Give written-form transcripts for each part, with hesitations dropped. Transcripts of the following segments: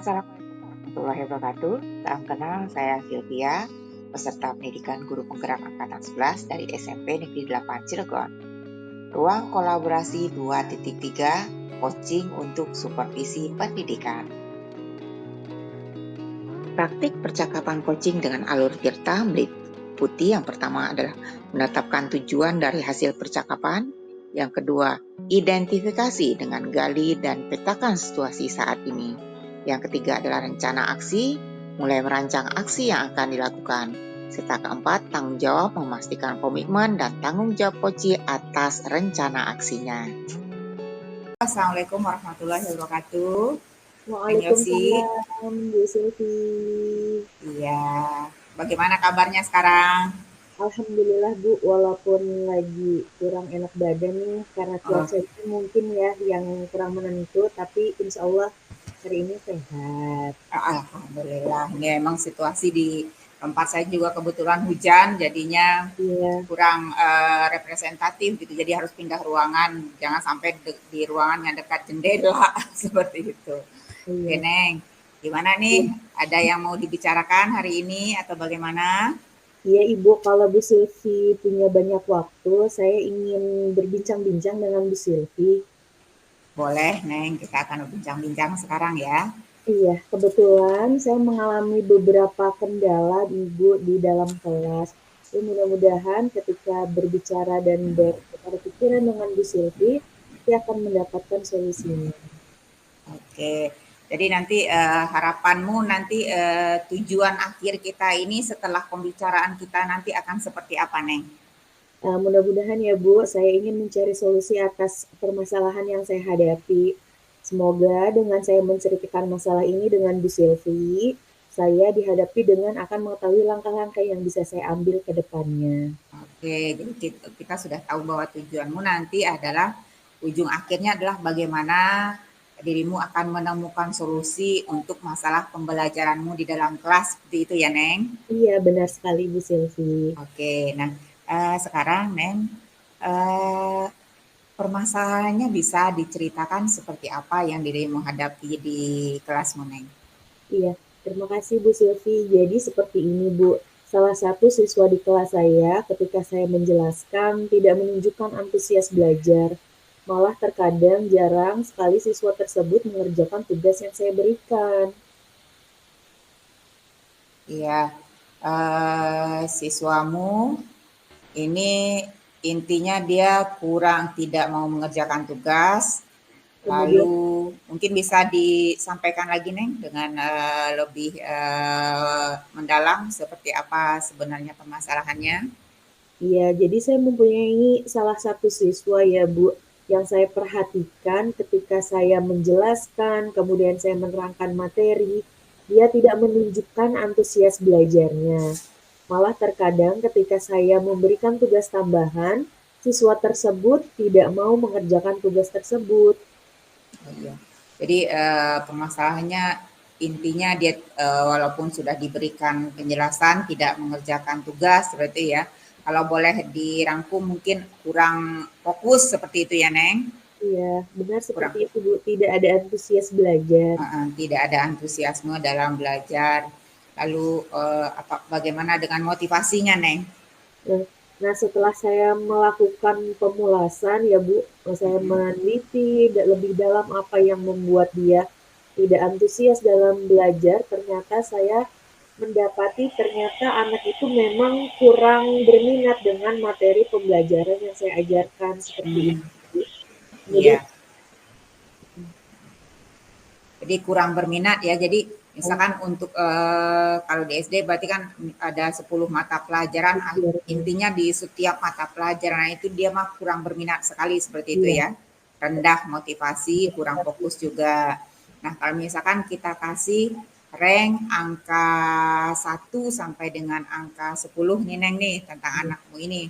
Assalamualaikum warahmatullahi wabarakatuh. Salam kenal, saya Sylvia, peserta pendidikan guru penggerak angkatan 11 dari SMP Negeri 8 Cilegon. Ruang kolaborasi 2.3, coaching untuk supervisi pendidikan. Praktik percakapan coaching dengan alur Tirta meliputi yang pertama adalah menetapkan tujuan dari hasil percakapan, yang kedua, identifikasi dengan gali dan petakan situasi saat ini. Yang ketiga adalah rencana aksi, mulai merancang aksi yang akan dilakukan. Serta keempat, tanggung jawab memastikan komitmen dan tanggung jawab coach atas rencana aksinya. Assalamualaikum warahmatullahi wabarakatuh. Waalaikumsalam, Bu Silvi. Iya, bagaimana kabarnya sekarang? Alhamdulillah Bu, walaupun lagi kurang enak badan nih karena cuaca itu mungkin ya yang kurang menentu, tapi insya Allah hari ini sehat. Alhamdulillah, ini emang situasi di tempat saya juga kebetulan hujan, jadinya kurang representatif gitu. Jadi harus pindah ruangan, jangan sampai di ruangan yang dekat jendela seperti itu. Oke, Neng, gimana nih? Ada yang mau dibicarakan hari ini atau bagaimana? Iya Ibu, kalau Bu Silvi punya banyak waktu, saya ingin berbincang-bincang dengan Bu Silvi. Boleh, Neng, kita akan berbincang-bincang sekarang ya. Iya, kebetulan saya mengalami beberapa kendala Ibu di dalam kelas. Mudah-mudahan ketika berbicara dan bertukar pikiran dengan Bu Silvi, saya akan mendapatkan solusinya. Oke, jadi nanti harapanmu nanti tujuan akhir kita ini setelah pembicaraan kita nanti akan seperti apa, Neng? Mudah-mudahan ya Bu, saya ingin mencari solusi atas permasalahan yang saya hadapi. Semoga dengan saya menceritakan masalah ini dengan Bu Silvi, saya dihadapi dengan akan mengetahui langkah-langkah yang bisa saya ambil ke depannya. Oke, jadi kita sudah tahu bahwa tujuanmu nanti adalah, ujung akhirnya adalah bagaimana dirimu akan menemukan solusi untuk masalah pembelajaranmu di dalam kelas, seperti itu ya, Neng? Iya, benar sekali Bu Silvi. Oke, nah sekarang, Neng, permasalahannya bisa diceritakan seperti apa yang dirimu hadapi di kelasmu, Neng? Iya, terima kasih Bu Silvi. Jadi seperti ini Bu, salah satu siswa di kelas saya ketika saya menjelaskan tidak menunjukkan antusias belajar. Malah terkadang jarang sekali siswa tersebut mengerjakan tugas yang saya berikan. Iya, siswamu ini intinya dia kurang tidak mau mengerjakan tugas. Lalu mungkin bisa disampaikan lagi, Neng, dengan lebih mendalam seperti apa sebenarnya permasalahannya? Iya, jadi saya mempunyai salah satu siswa ya Bu, yang saya perhatikan ketika saya menjelaskan, kemudian saya menerangkan materi, dia tidak menunjukkan antusias belajarnya. Malah terkadang ketika saya memberikan tugas tambahan, siswa tersebut tidak mau mengerjakan tugas tersebut. Oh, iya. Jadi permasalahannya intinya dia walaupun sudah diberikan penjelasan tidak mengerjakan tugas seperti ya. Kalau boleh dirangkum mungkin kurang fokus seperti itu ya, Neng? Iya, benar seperti itu Bu. Tidak ada antusias belajar. Tidak ada antusiasme dalam belajar. Lalu bagaimana dengan motivasinya, Neng? Nah, setelah saya melakukan pemulasan ya Bu, saya meneliti lebih dalam apa yang membuat dia tidak antusias dalam belajar, ternyata saya mendapati ternyata anak itu memang kurang berminat dengan materi pembelajaran yang saya ajarkan seperti itu. Iya. Jadi kurang berminat ya. Jadi misalkan untuk kalau di SD berarti kan ada 10 mata pelajaran, intinya di setiap mata pelajaran itu dia mah kurang berminat sekali seperti itu ya. Rendah motivasi, kurang fokus juga. Nah, kalau misalkan kita kasih rank angka 1 sampai dengan angka 10 nih, Neng, nih tentang anakmu ini.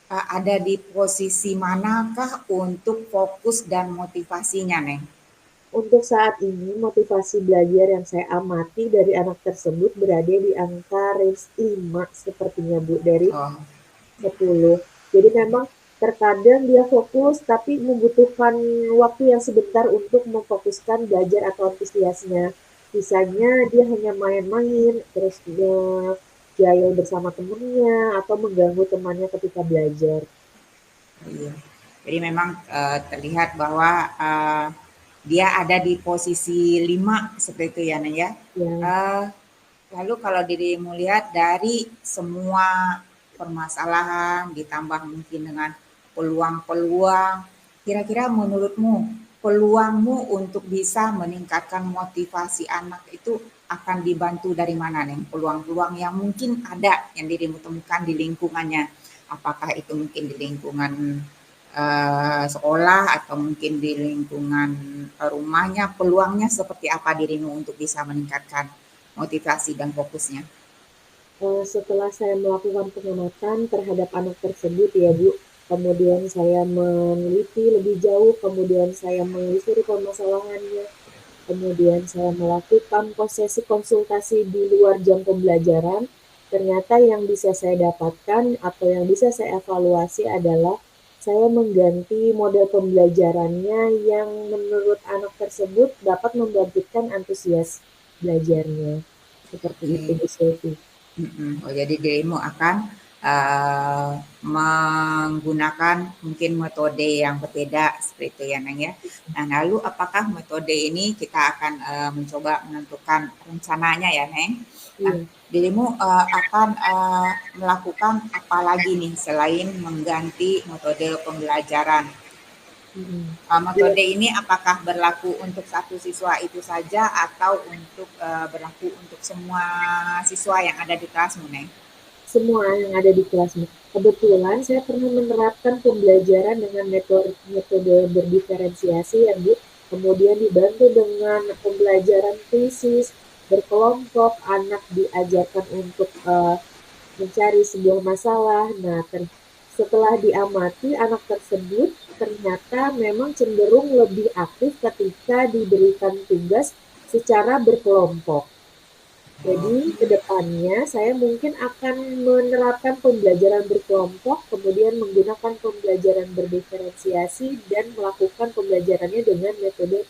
Ada di posisi manakah untuk fokus dan motivasinya, Neng? Untuk saat ini motivasi belajar yang saya amati dari anak tersebut berada di angka range 5 sepertinya Bu, dari 10. Jadi memang terkadang dia fokus tapi membutuhkan waktu yang sebentar untuk memfokuskan belajar atau antusiasnya. Sisanya dia hanya main-main, terus dia jahil bersama temennya, atau mengganggu temannya ketika belajar. Iya. Jadi memang terlihat bahwa dia ada di posisi 5 seperti itu ya, Neng ya. Ya, Eh, Lalu kalau dirimu lihat dari semua permasalahan ditambah mungkin dengan peluang-peluang, kira-kira menurutmu peluangmu untuk bisa meningkatkan motivasi anak itu akan dibantu dari mana nih? Peluang-peluang yang mungkin ada yang dirimu temukan di lingkungannya. Apakah itu mungkin di lingkungan sekolah atau mungkin di lingkungan rumahnya, peluangnya seperti apa dirimu untuk bisa meningkatkan motivasi dan fokusnya? setelah saya melakukan pengamatan terhadap anak tersebut ya Bu, kemudian saya meneliti lebih jauh, kemudian saya menelusuri permasalahannya, kemudian saya melakukan sesi konsultasi di luar jam pembelajaran. Ternyata yang bisa saya dapatkan atau yang bisa saya evaluasi adalah saya mengganti model pembelajarannya yang menurut anak tersebut dapat membangkitkan antusias belajarnya. Seperti itu, Oke. Bu Sylvie. Oh, jadi dirimu akan menggunakan mungkin metode yang berbeda seperti itu ya, Neng ya. Nah, lalu apakah metode ini kita akan mencoba menentukan rencananya ya, Neng? Nah, Iya. dirimu akan melakukan apa lagi nih selain mengganti metode pembelajaran? Mhm. Iya, Metode ini apakah berlaku untuk satu siswa itu saja atau untuk berlaku untuk semua siswa yang ada di kelasmu, Neng? semua yang ada di kelasmu. Kebetulan saya pernah menerapkan pembelajaran dengan metode, metode berdiferensiasi ya Bu, kemudian dibantu dengan pembelajaran krisis, berkelompok, anak diajarkan untuk mencari sebuah masalah. Nah, setelah diamati anak tersebut ternyata memang cenderung lebih aktif ketika diberikan tugas secara berkelompok. Jadi ke depannya saya mungkin akan menerapkan pembelajaran berkelompok, kemudian menggunakan pembelajaran berdiferensiasi dan melakukan pembelajarannya dengan metode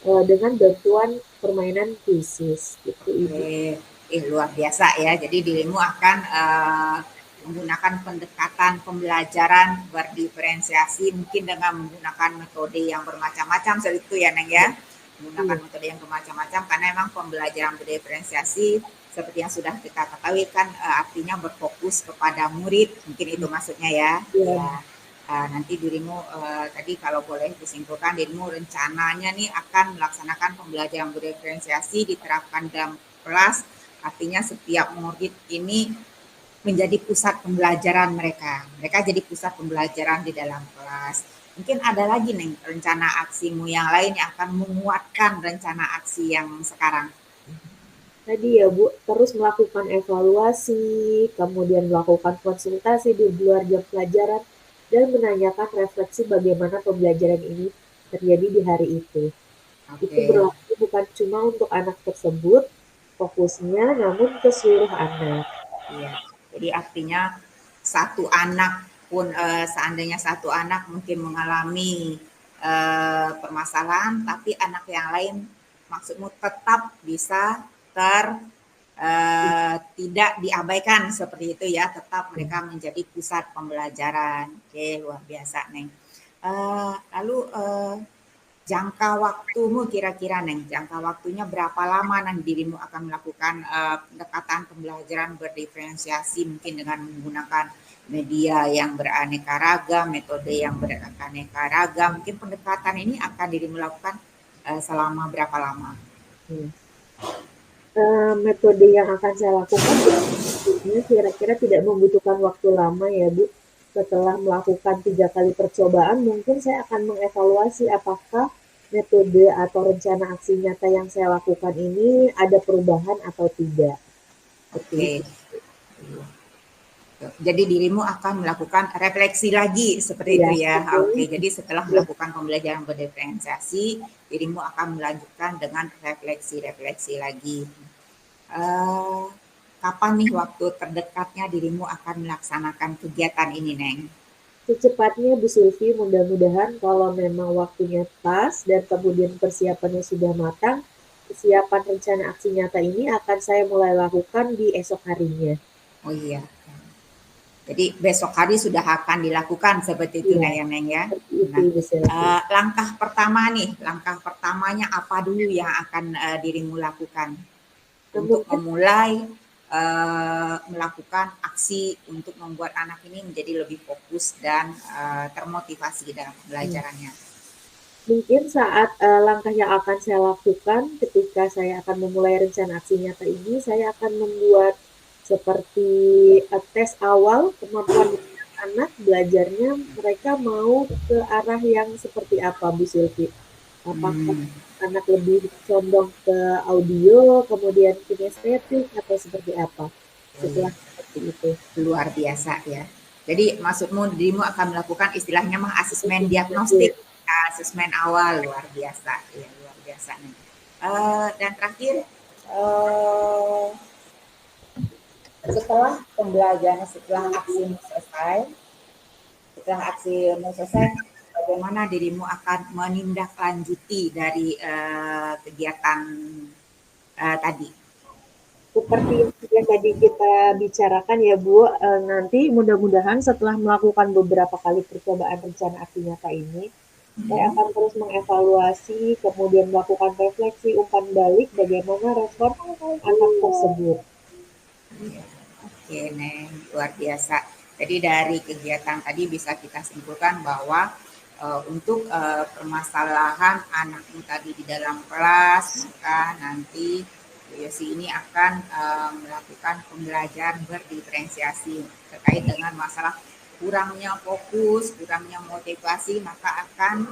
dengan bantuan permainan krisis. Itu Ibu. Oke, luar biasa ya. Jadi dirimu akan menggunakan pendekatan pembelajaran berdiferensiasi mungkin dengan menggunakan metode yang bermacam-macam seperti itu ya, Neng ya. Menggunakan Iya, metode yang bermacam-macam karena memang pembelajaran berdiferensiasi seperti yang sudah kita ketahui kan artinya berfokus kepada murid, mungkin itu maksudnya ya. Ya. iya, Nanti dirimu tadi kalau boleh disimpulkan dirimu rencananya nih akan melaksanakan pembelajaran berdiferensiasi diterapkan dalam kelas, artinya setiap murid ini menjadi pusat pembelajaran mereka. Mereka jadi pusat pembelajaran di dalam kelas. Mungkin ada lagi nih rencana aksimu yang lain yang akan menguatkan rencana aksi yang sekarang. tadi ya Bu, terus melakukan evaluasi, kemudian melakukan konsultasi di luar jam pelajaran, dan menanyakan refleksi bagaimana pembelajaran ini terjadi di hari itu. Itu Oke, berlaku bukan cuma untuk anak tersebut, fokusnya namun ke seluruh anak. iya. Jadi artinya satu anak pun seandainya satu anak mungkin mengalami permasalahan, tapi anak yang lain maksudmu tetap bisa ter tidak diabaikan seperti itu ya, tetap mereka menjadi pusat pembelajaran. Oke, luar biasa, Neng. Lalu jangka waktumu kira-kira, Neng, jangka waktunya berapa lama Neng dirimu akan melakukan pendekatan pembelajaran berdiferensiasi mungkin dengan menggunakan media yang beraneka ragam, metode yang beraneka ragam. Mungkin pendekatan ini akan dirimu lakukan selama berapa lama? Hmm. Metode yang akan saya lakukan ini kira-kira tidak membutuhkan waktu lama ya Bu. Setelah melakukan 3 kali percobaan, mungkin saya akan mengevaluasi apakah metode atau rencana aksi nyata yang saya lakukan ini ada perubahan atau tidak. Seperti Oke, itu. jadi dirimu akan melakukan refleksi lagi seperti itu Iya, ya. Oke, betul. jadi setelah Iya, melakukan pembelajaran berdiferensiasi, dirimu akan melanjutkan dengan refleksi-refleksi lagi. Eh, Kapan nih waktu terdekatnya dirimu akan melaksanakan kegiatan ini, Neng? secepatnya Bu Sylvie, mudah-mudahan kalau memang waktunya pas dan kemudian persiapannya sudah matang, persiapan rencana aksi nyata ini akan saya mulai lakukan di esok harinya. Oh iya. Jadi besok hari sudah akan dilakukan seperti itu Iya, nah ya Neng ya. seperti itu Nah, Bu Selvi. langkah pertama nih, langkah pertamanya apa dulu yang akan dirimu lakukan Nah, untuk mungkin memulai melakukan aksi untuk membuat anak ini menjadi lebih fokus dan termotivasi dalam hmm, pembelajarannya. mungkin saat langkah yang akan saya lakukan ketika saya akan memulai rencana aksi nyata ini, saya akan membuat seperti tes awal kemampuan anak belajarnya, mereka mau ke arah yang seperti apa Bu Sylvie? Apakah Hmm, anak lebih condong ke audio, kemudian kinestetik, atau seperti apa? oh iya. Setelah seperti itu. Luar biasa ya. Jadi maksudmu dirimu akan melakukan istilahnya mah asesmen Sistematis. diagnostik, asesmen awal luar biasa, ya luar biasa nih. Dan terakhir setelah pembelajaran, setelah aksimu selesai, bagaimana dirimu akan menindaklanjuti dari kegiatan tadi? Seperti yang tadi kita bicarakan ya Bu, nanti mudah-mudahan setelah melakukan beberapa kali percobaan rencana aksi nyata ini, saya Hmm. akan terus mengevaluasi, kemudian melakukan refleksi umpan balik bagaimana respon anak tersebut. Oke, Neng, luar biasa. Jadi dari kegiatan tadi bisa kita simpulkan bahwa untuk permasalahan anakmu tadi di dalam kelas, maka nanti Bu Yosi ini akan melakukan pembelajaran berdiferensiasi terkait dengan masalah kurangnya fokus, kurangnya motivasi, maka akan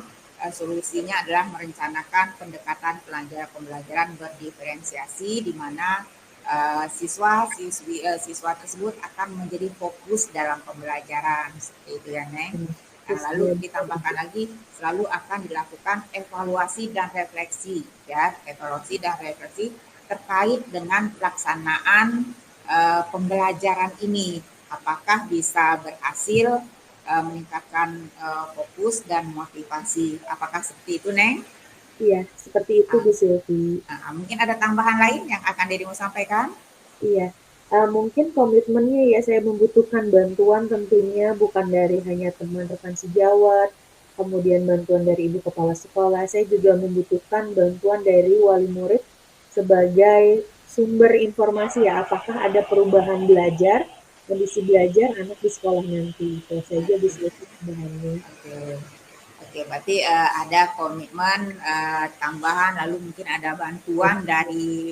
solusinya adalah merencanakan pendekatan pembelajaran berdiferensiasi di mana siswa tersebut akan menjadi fokus dalam pembelajaran seperti itu ya Neng. Nah, Terus lalu ditambahkan lagi selalu akan dilakukan evaluasi dan refleksi ya, evaluasi dan refleksi terkait dengan pelaksanaan pembelajaran ini. Apakah bisa berhasil meningkatkan fokus dan motivasi? Apakah seperti itu, Neng? iya, seperti itu Bu Sylvie. Mungkin ada tambahan lain yang akan dirimu sampaikan? Iya, mungkin komitmennya ya saya membutuhkan bantuan tentunya bukan dari hanya teman rekan sejawat, kemudian bantuan dari ibu kepala sekolah, saya juga membutuhkan bantuan dari wali murid sebagai sumber informasi ya, apakah ada perubahan belajar, kondisi belajar anak di sekolah nanti. Itu saja bisa tambahannya. Oke, oke. Berarti ada komitmen tambahan, lalu mungkin ada bantuan dari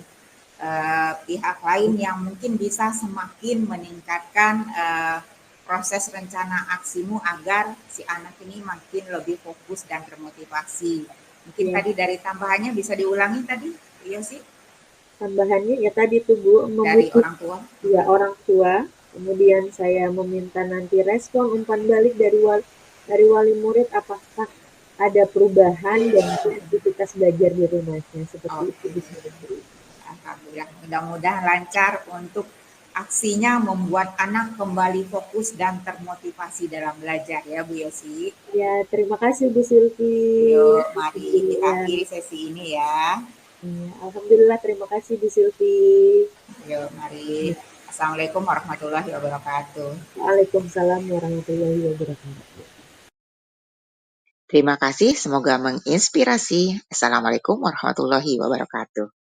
pihak lain yang mungkin bisa semakin meningkatkan proses rencana aksimu agar si anak ini makin lebih fokus dan termotivasi. Mungkin Ya, tadi dari tambahannya bisa diulangi tadi, iya sih, tambahannya ya tadi tuh Bu, dari orang tua. ya orang tua, kemudian saya meminta nanti respon umpan balik dari wali murid apakah ada perubahan dan aktivitas belajar di rumahnya seperti itu Oke, bisa. alhamdulillah. Mudah-mudahan lancar untuk aksinya membuat anak kembali fokus dan termotivasi dalam belajar ya Bu Yosi. Ya, terima kasih Bu Silvi. Yuk, mari kita Ya, akhiri sesi ini ya. ya, alhamdulillah terima kasih Bu Silvi. Yuk, mari. Assalamualaikum warahmatullahi wabarakatuh. Waalaikumsalam warahmatullahi wabarakatuh. Terima kasih, semoga menginspirasi. Assalamualaikum warahmatullahi wabarakatuh.